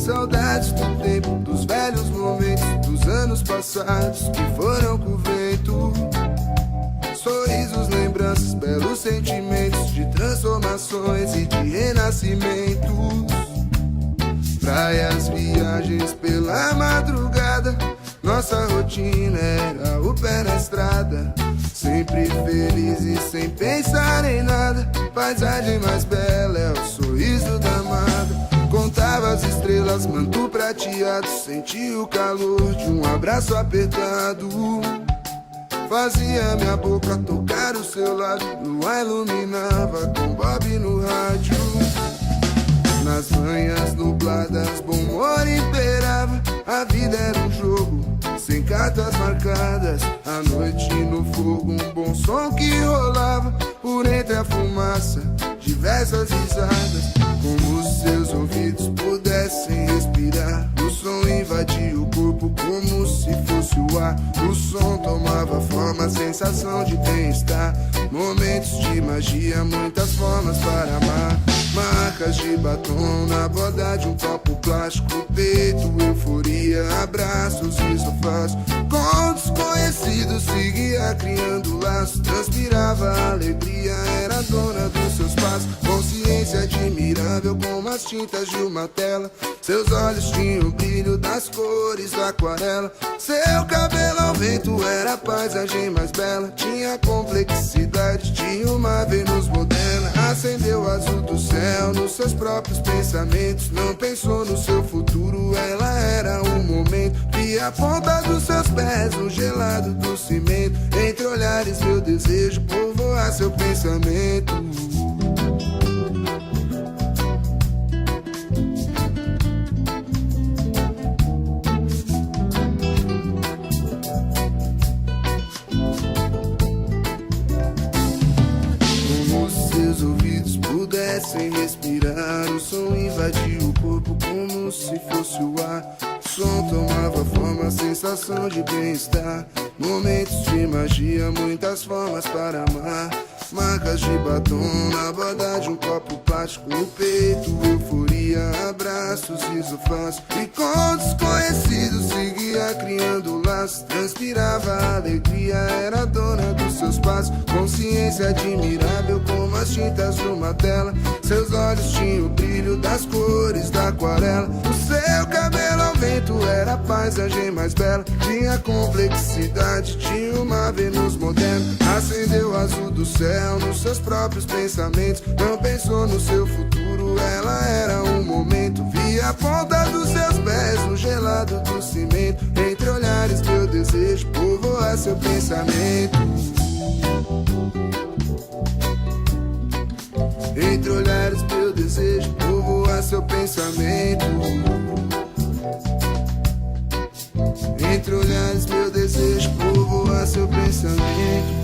Saudades do tempo, dos velhos momentos, dos anos passados que foram com o vento. Sorrisos, lembranças, belos sentimentos de transformações e de renascimentos. Praias, viagens pela madrugada, nossa rotina era o pé na estrada. Sempre felizes sem pensar em nada. Paisagem mais bela é o sorriso da amada. Contava as estrelas, manto prateado, sentia o calor de um abraço apertado. Fazia minha boca tocar o seu lábio, lua iluminava com Bob no rádio. Nas manhãs nubladas, bom humor imperava. A vida era um jogo, sem cartas marcadas. À noite no fogo, um bom som que rolava. Por entre a fumaça, diversas risadas. Como se seus ouvidos pudessem respirar. O som invadia o corpo como se fosse o ar. O som tomava forma, sensação de bem-estar. Momentos de magia, muitas formas para amar. Marcas de batom na borda de um copo plástico. Peito, euforia, abraços e sofás. Com desconhecidos seguia criando laços. Transpirava alegria, era dona dos seus passos. Consciência admirável como as tintas de uma tela. Seus olhos tinham o brilho das cores da aquarela. Seu cabelo ao vento era a paisagem mais bela. Tinha complexidade, tinha uma Vênus moderna. Acendeu o azul do céu nos seus próprios pensamentos. Não pensou no seu futuro, ela era um momento. Via a ponta dos seus pés no gelado do cimento. Entre olhares meu desejo povoar seu pensamento. Seus ouvidos pudessem respirar. O som invadia o corpo como se fosse o ar. O som tomava forma, sensação de bem-estar. Momentos de magia, muitas formas para amar. Marcas de batom na borda de um copo plástico. No peito, euforia, abraços e sofás. E com desconhecidos seguia criando laços. Transpirava alegria, era dona dos seus passos. Consciência admirável como as tintas de uma tela. Seus olhos tinham o brilho das cores da aquarela. O seu cabelo ao vento era a paisagem mais bela. Tinha complexidade, tinha uma Vênus moderna. Acendeu o azul do céu nos seus próprios pensamentos. Não pensou no seu futuro, ela era um momento. Via a ponta dos seus pés no gelado do cimento. Entre olhares meu desejo povoar seu pensamento. Entre olhares meu desejo povoar seu pensamento. Entre olhares meu desejo povoar seu pensamento.